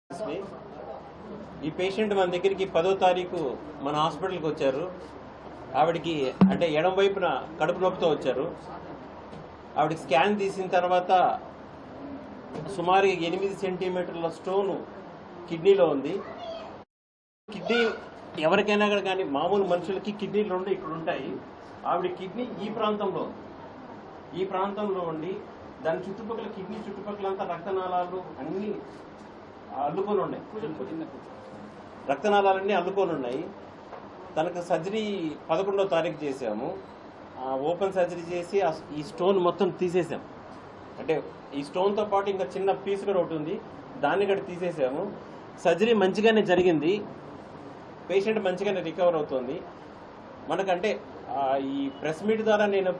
ఈ పేషెంట్ మన దగ్గరికి 10వ తారీఖు మన హాస్పిటల్కి వచ్చారు. ఆవిడకి అంటే ఎడమ వైపున కడుపు నొప్పితో వచ్చారు. ఆవిడకి స్కాన్ తీసిన తర్వాత సుమారు 8 సెంటీమీటర్ల స్టోను కిడ్నీలో ఉంది. కిడ్నీ ఎవరికైనా కానీ మామూలు మనుషులకి కిడ్నీలు రెండు ఇక్కడ ఉంటాయి. ఆవిడ కిడ్నీ ఈ ప్రాంతంలో ఉండి దాని చుట్టుపక్కల కిడ్నీ చుట్టుపక్కలంతా రక్తనాళాలు అన్నీ అల్లుకొని ఉన్నాయి. రక్తనాళాలన్నీ అల్లుకొని ఉన్నాయి. తనకు సర్జరీ 11వ తారీఖు చేసాము. ఓపెన్ సర్జరీ చేసి ఈ స్టోన్ మొత్తం తీసేసాం. అంటే ఈ స్టోన్తో పాటు ఇంకా చిన్న పీస్ కూడా ఒకటి ఉంది, దాన్ని కూడా తీసేసాము. సర్జరీ మంచిగానే జరిగింది. పేషెంట్ మంచిగానే రికవర్ అవుతుంది. మనకంటే ఈ ప్రెస్ మీట్ ద్వారా నేను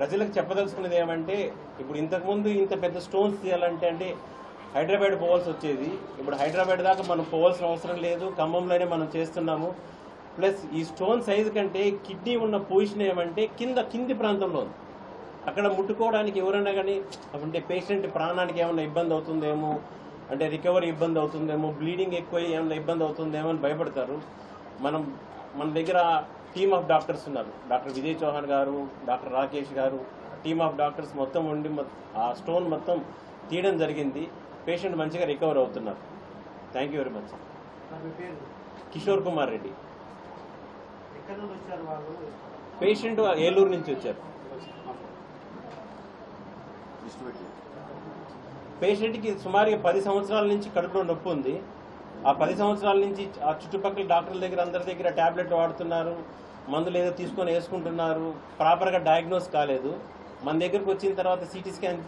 ప్రజలకు చెప్పదలుచుకున్నది ఏమంటే, ఇప్పుడు ఇంతకుముందు ఇంత పెద్ద స్టోన్స్ తీయాలంటే హైదరాబాద్ పోవాల్సి వచ్చేది. ఇప్పుడు హైదరాబాద్ దాకా మనం పోవాల్సిన అవసరం లేదు, ఖమ్మంలోనే మనం చేస్తున్నాము. ప్లస్ ఈ స్టోన్ సైజు కంటే కిడ్నీ ఉన్న పొజిషన్ ఏమంటే కింది ప్రాంతంలో ఉంది. అక్కడ ముట్టుకోవడానికి ఎవరైనా కానీ అంటే పేషెంట్ ప్రాణానికి ఏమైనా ఇబ్బంది అవుతుందేమో, అంటే రికవరీ ఇబ్బంది అవుతుందేమో, బ్లీడింగ్ ఎక్కువ ఏమైనా ఇబ్బంది అవుతుందేమో అని భయపడతారు. మన దగ్గర టీమ్ ఆఫ్ డాక్టర్స్ ఉన్నారు. డాక్టర్ విజయ్ చౌహాన్ గారు, డాక్టర్ రాకేష్ గారు, టీమ్ ఆఫ్ డాక్టర్స్ మొత్తం ఉండి ఆ స్టోన్ మొత్తం తీయడం జరిగింది. పేషెంట్ మంచిగా రికవర్ అవుతున్నారు. Thank you very much. Kishore Kumar Reddy. Patient Eluru నుంచి వచ్చారు. పేషెంట్కి సుమారుగా 10 సంవత్సరాల నుంచి కడుపులో నొప్పి ఉంది. ఆ 10 సంవత్సరాల నుంచి ఆ చుట్టుపక్కల డాక్టర్ల దగ్గర అందరి దగ్గర టాబ్లెట్లు వాడుతున్నారు, మందులు ఏదో తీసుకొని వేసుకుంటున్నారు. ప్రాపర్గా డయాగ్నోస్ కాలేదు. మన దగ్గరకు వచ్చిన తర్వాత సిటీ స్కాన్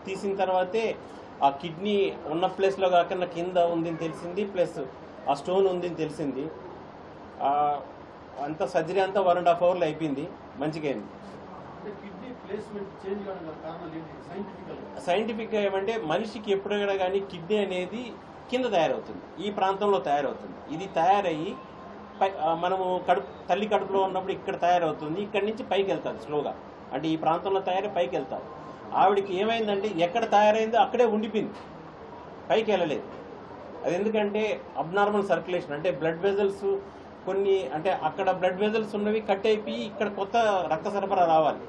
తీసిన తర్వాతే ఆ కిడ్నీ ఉన్న ప్లేస్లో కాకుండా కింద ఉందని తెలిసింది, ప్లస్ ఆ స్టోన్ ఉందని తెలిసింది. అంతా సర్జరీ అంతా 1.5 అవర్లో అయిపోయింది. మంచిగా అయింది. సైంటిఫిక్గా ఏమంటే మనిషికి ఎప్పుడైనా కానీ కిడ్నీ అనేది కింద తయారవుతుంది, ఈ ప్రాంతంలో తయారవుతుంది. ఇది తయారయ్యి మనము తల్లి కడుపులో ఉన్నప్పుడు ఇక్కడ తయారవుతుంది, ఇక్కడి నుంచి పైకి వెళ్తుంది స్లోగా. అంటే ఈ ప్రాంతంలో తయారై పైకి వెళ్తారు. ఆవిడకి ఏమైందంటే ఎక్కడ తయారైందో అక్కడే ఉండిపోయింది, పైకి వెళ్ళలేదు. అది ఎందుకంటే అబ్నార్మల్ సర్క్యులేషన్, అంటే బ్లడ్ వెజల్స్ కొన్ని, అంటే అక్కడ బ్లడ్ వెజల్స్ ఉన్నవి కట్ అయిపోయి ఇక్కడ కొత్త రక్త సరఫరా రావాలి.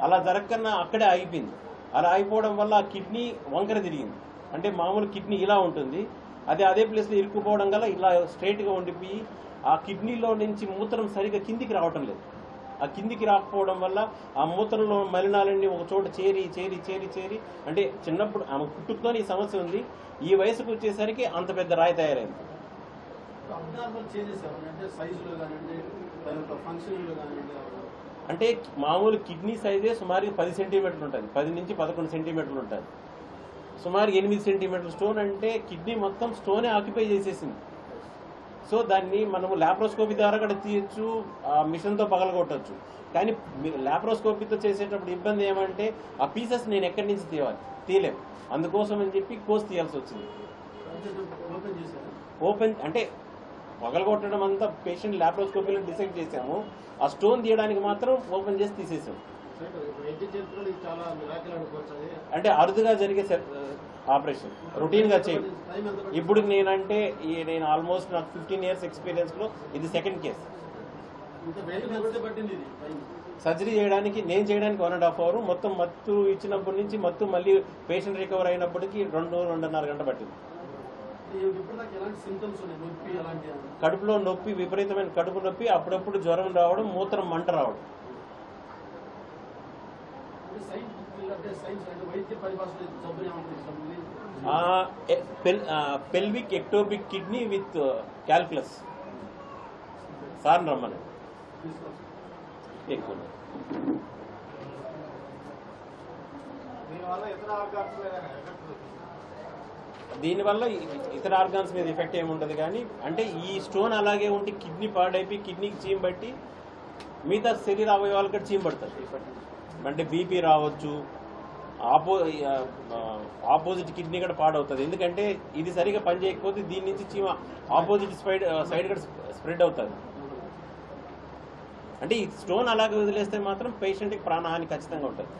అలా జరగకన్నా అక్కడే ఆగిపోయింది. అలా ఆగిపోవడం వల్ల ఆ కిడ్నీ వంకర తిరిగింది. అంటే మామూలు కిడ్నీ ఇలా ఉంటుంది, అదే ప్లేస్లో ఇరుక్కుపోవడం వల్ల ఇలా స్ట్రైట్గా ఉండిపోయి ఆ కిడ్నీలో నుంచి మూత్రం సరిగ్గా కిందికి రావటం లేదు. ఆ కిందికి రాకపోవడం వల్ల ఆ మూత్రంలో మలినాలన్నీ ఒక చోట చేరి అంటే చిన్నప్పుడు ఆమె పుట్టుకతోనే ఈ సమస్య ఉంది. ఈ వయసుకు వచ్చేసరికి అంత పెద్ద రాయి తయారైంది. అంటే మామూలు కిడ్నీ సైజే సుమారు 10 సెంటీమీటర్లు ఉంటుంది, 10 నుంచి 11 సెంటీమీటర్లు ఉంటుంది. సుమారు 8 సెంటీమీటర్ల స్టోన్ అంటే కిడ్నీ మొత్తం స్టోనే ఆక్యుపై చేసేసింది. సో దాన్ని మనము లాప్రోస్కోపీ ద్వారా కూడా తీయచ్చు, మిషన్తో పగలగొట్టచ్చు. కానీ లాప్రోస్కోపీతో చేసేటప్పుడు ఇబ్బంది ఏమంటే ఆ పీసెస్ నేను ఎక్కడి నుంచి తీయలేము. అందుకోసం అని చెప్పి కోసి తీయాల్సి వచ్చింది. ఓపెన్ అంటే పగలగొట్టడం అంతా పేషెంట్ లాప్రోస్కోపీలో డిసైడ్ చేసాము. ఆ స్టోన్ తీయడానికి మాత్రం ఓపెన్ చేసి తీసేసాము. అంటే అరుదుగా జరిగే ఆపరేషన్, రొటీన్గా చేయండి. ఇప్పుడు నేను ఆల్మోస్ట్ నాకు 15 years ఎక్స్పీరియన్స్లో ఇది సెకండ్ కేసు. సర్జరీ చేయడానికి నేను చేయడానికి 1.5 hour, మొత్తం మత్తు ఇచ్చినప్పటి నుంచి మత్తు మళ్ళీ పేషెంట్ రికవర్ అయినప్పటికీ 2-2.5 గంట పట్టింది. కడుపులో నొప్పి, విపరీతమైన కడుపు నొప్పి, అప్పుడప్పుడు జ్వరం రావడం, మూత్రం మంట రావడం. Pelvic ectopic kidney with calculus. Sir రమ్మని ఎక్కువ. దీనివల్ల ఇతర ఆర్గాన్స్ మీద ఎఫెక్ట్ ఏముండదు. కానీ అంటే ఈ స్టోన్ అలాగే ఉంటే కిడ్నీ పాడైపోయి కిడ్నీకి చీమ్ బట్టి మిగతా శరీర అవయవాలు కూడా చీమ్ పడుతుంది. అంటే బీపీ రావచ్చు, ఆపోజిట్ కిడ్నీ కూడా పాడవుతుంది. ఎందుకంటే ఇది సరిగా పనిచేయకపోతే దీని నుంచి చీమ ఆపోజిట్ సైడ్ కూడా స్ప్రెడ్ అవుతుంది. అంటే ఈ స్టోన్ అలాగే వదిలేస్తే మాత్రం పేషెంట్కి ప్రాణహాని ఖచ్చితంగా ఉంటుంది.